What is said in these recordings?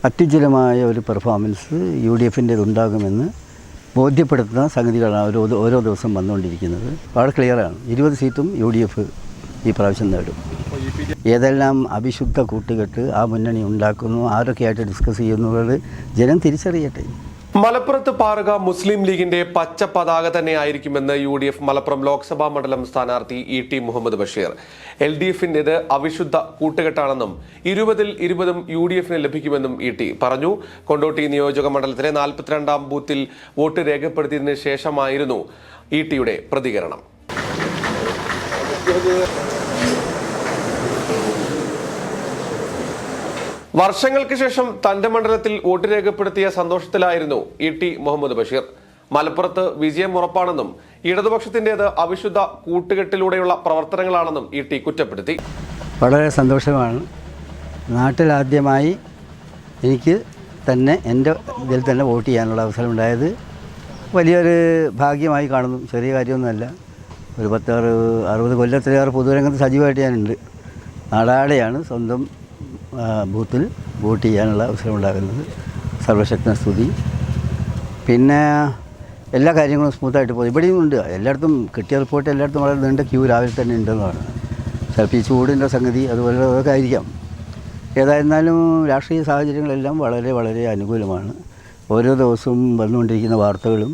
അത്യുജ്വലമായ ഒരു പെർഫോമൻസ് UDF-ൻ്റേതുണ്ടാകുമെന്ന് ബോധ്യപ്പെടുത്തുന്ന സംഗതികളാണ് ഓരോ ദിവസം വന്നുകൊണ്ടിരിക്കുന്നത്. വളരെ ക്ലിയറാണ്. 20 സീറ്റും UDF ഈ പ്രാവശ്യം നേടും. ഏതെല്ലാം അവിശുദ്ധ കൂട്ടുകെട്ട് ആ മുന്നണി ഉണ്ടാക്കുന്നു, ആരൊക്കെയായിട്ട് ഡിസ്കസ് ചെയ്യുന്നത് ജനം തിരിച്ചറിയട്ടെ. മലപ്പുറത്ത് പാറുക മുസ്ലിം ലീഗിന്റെ പച്ച പതാക തന്നെയായിരിക്കുമെന്ന് UDF മലപ്പുറം ലോക്സഭാ മണ്ഡലം സ്ഥാനാർത്ഥി ET മുഹമ്മദ് ബഷീർ. LDF-ന്റേത് അവിശുദ്ധ കൂട്ടുകെട്ടാണെന്നും 20-ൽ 20ഉം UDF-ന് ലഭിക്കുമെന്നും ET പറഞ്ഞു. കൊണ്ടോട്ടി നിയോജക മണ്ഡലത്തിലെ 42ാം ബൂത്തിൽ വോട്ട് രേഖപ്പെടുത്തിയതിനു ശേഷമായിരുന്നു ET-യുടെ പ്രതികരണം. വർഷങ്ങൾക്ക് ശേഷം തന്റെ മണ്ഡലത്തിൽ വോട്ട് രേഖപ്പെടുത്തിയ സന്തോഷത്തിലായിരുന്നു ET മുഹമ്മദ് ബഷീർ. മലപ്പുറത്ത് വിജയം ഉറപ്പാണെന്നും ഇടതുപക്ഷത്തിൻ്റേത് അവിശുദ്ധ കൂട്ടുകെട്ടിലൂടെയുള്ള പ്രവർത്തനങ്ങളാണെന്നും ET കുറ്റപ്പെടുത്തി. വളരെ സന്തോഷമാണ്. നാട്ടിലാദ്യമായി എനിക്ക് തന്നെ എൻ്റെ ഇതിൽ തന്നെ വോട്ട് ചെയ്യാനുള്ള അവസരം ഉണ്ടായത് വലിയൊരു ഭാഗ്യമായി കാണുന്നു. ചെറിയ കാര്യമൊന്നുമല്ല. ഒരു 60 കൊല്ലത്തിലേറെ പൊതുരംഗത്ത് സജീവമായിട്ട് ഞാനുണ്ട്. നാടാടെയാണ് സ്വന്തം ബൂത്തിൽ വോട്ട് ചെയ്യാനുള്ള അവസരം ഉണ്ടാകുന്നത്. സർവശക്തന സ്തുതി. പിന്നെ എല്ലാ കാര്യങ്ങളും സ്മൂത്തായിട്ട് പോകും. ഇവിടെയും ഉണ്ട്. എല്ലായിടത്തും കിട്ടിയ റിപ്പോർട്ട് എല്ലായിടത്തും വളരെ നീണ്ട ക്യൂ രാവിലെ തന്നെ ഉണ്ടെന്നാണ്. ചിലപ്പോൾ ഈ ചൂടിൻ്റെ സംഗതി അതുപോലെ അതൊക്കെ ആയിരിക്കാം. ഏതായിരുന്നാലും രാഷ്ട്രീയ സാഹചര്യങ്ങളെല്ലാം വളരെ വളരെ അനുകൂലമാണ്. ഓരോ ദിവസവും വന്നുകൊണ്ടിരിക്കുന്ന വാർത്തകളും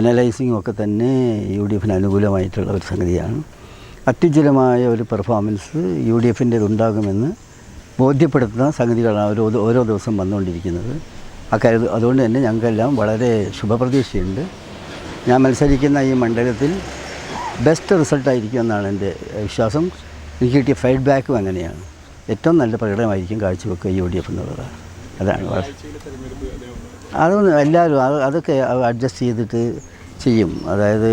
അനലൈസിങ്ങും ഒക്കെ തന്നെ UDF-ന് അനുകൂലമായിട്ടുള്ള ഒരു സംഗതിയാണ്. അത്യുജ്വലമായ ഒരു പെർഫോമൻസ് UDF-ൻ്റേതുണ്ടാകുമെന്ന് ബോധ്യപ്പെടുത്തുന്ന സംഗതികളാണ് ഓരോ ദിവസം വന്നുകൊണ്ടിരിക്കുന്നത്. അതുകൊണ്ട് തന്നെ ഞങ്ങൾക്കെല്ലാം വളരെ ശുഭപ്രതീക്ഷയുണ്ട്. ഞാൻ മത്സരിക്കുന്ന ഈ മണ്ഡലത്തിൽ ബെസ്റ്റ് റിസൾട്ടായിരിക്കുമെന്നാണ് എൻ്റെ വിശ്വാസം. എനിക്ക് കിട്ടിയ ഫീഡ്ബാക്കും അങ്ങനെയാണ്. ഏറ്റവും നല്ല പ്രകടനമായിരിക്കും കാഴ്ചവെക്കുക UDF എന്നുള്ളതാണ്. അതാണ് അതൊന്നും എല്ലാവരും അതൊക്കെ അഡ്ജസ്റ്റ് ചെയ്തിട്ട് ചെയ്യും. അതായത്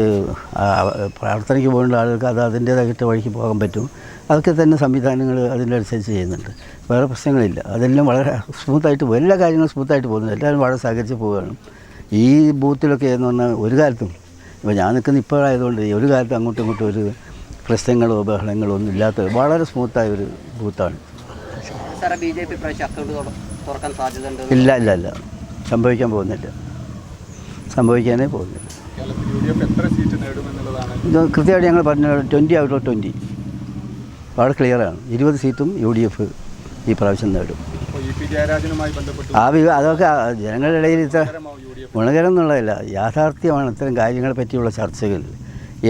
പ്രാർത്ഥനയ്ക്ക് പോകേണ്ട ആളുകൾക്ക് അതിൻ്റേതായിട്ട് വഴിക്ക് പോകാൻ പറ്റും. അതൊക്കെ തന്നെ സംവിധാനങ്ങൾ അതിൻ്റെ അനുസരിച്ച് ചെയ്യുന്നുണ്ട്. വേറെ പ്രശ്നങ്ങളില്ല. അതെല്ലാം വളരെ സ്മൂത്തായിട്ട് പോകും. എല്ലാ കാര്യങ്ങളും സ്മൂത്തായിട്ട് പോകുന്നു. എല്ലാവരും വളരെ സഹകരിച്ച് പോവുകയാണ്. ഈ ബൂത്തിലൊക്കെ എന്ന് പറഞ്ഞാൽ ഒരു കാലത്തും ഇപ്പോൾ ഞാൻ നിൽക്കുന്ന ഇപ്പോഴായതുകൊണ്ട് ഒരു കാലത്തും അങ്ങോട്ടും ഇങ്ങോട്ടും ഒരു പ്രശ്നങ്ങളോ ബഹളങ്ങളോ ഒന്നും ഇല്ലാത്ത വളരെ സ്മൂത്തായ ഒരു ബൂത്താണ്. ഇല്ല ഇല്ല ഇല്ല സംഭവിക്കാൻ പോകുന്നില്ല. സംഭവിക്കാനേ പോകുന്നില്ല. കൃത്യമായിട്ട് ഞങ്ങൾ പറഞ്ഞ 20 out of 20 വളരെ ക്ലിയറാണ്. 20 സീറ്റും UDF ഈ പ്രാവശ്യം നേടും. അതൊക്കെ ജനങ്ങളുടെ ഇടയിൽ ഇത്ര ഗുണകരം എന്നുള്ളതല്ല, യാഥാർത്ഥ്യമാണ്. ഇത്തരം കാര്യങ്ങളെ പറ്റിയുള്ള ചർച്ചകൾ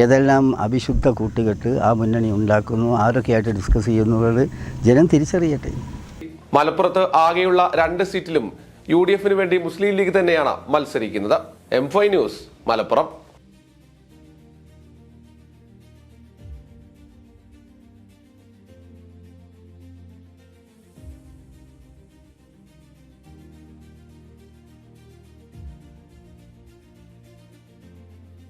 ഏതെല്ലാം അവിശുദ്ധ കൂട്ടുകെട്ട് ആ മുന്നണി ഉണ്ടാക്കുന്നു, ആരൊക്കെയായിട്ട് ഡിസ്കസ് ചെയ്യുന്നത് ജനം തിരിച്ചറിയട്ടെ. മലപ്പുറത്ത് ആകെയുള്ള 2 സീറ്റിലും UDF-ന് വേണ്ടി മുസ്ലിം ലീഗ് തന്നെയാണ് മത്സരിക്കുന്നത്. M5 news Malappuram.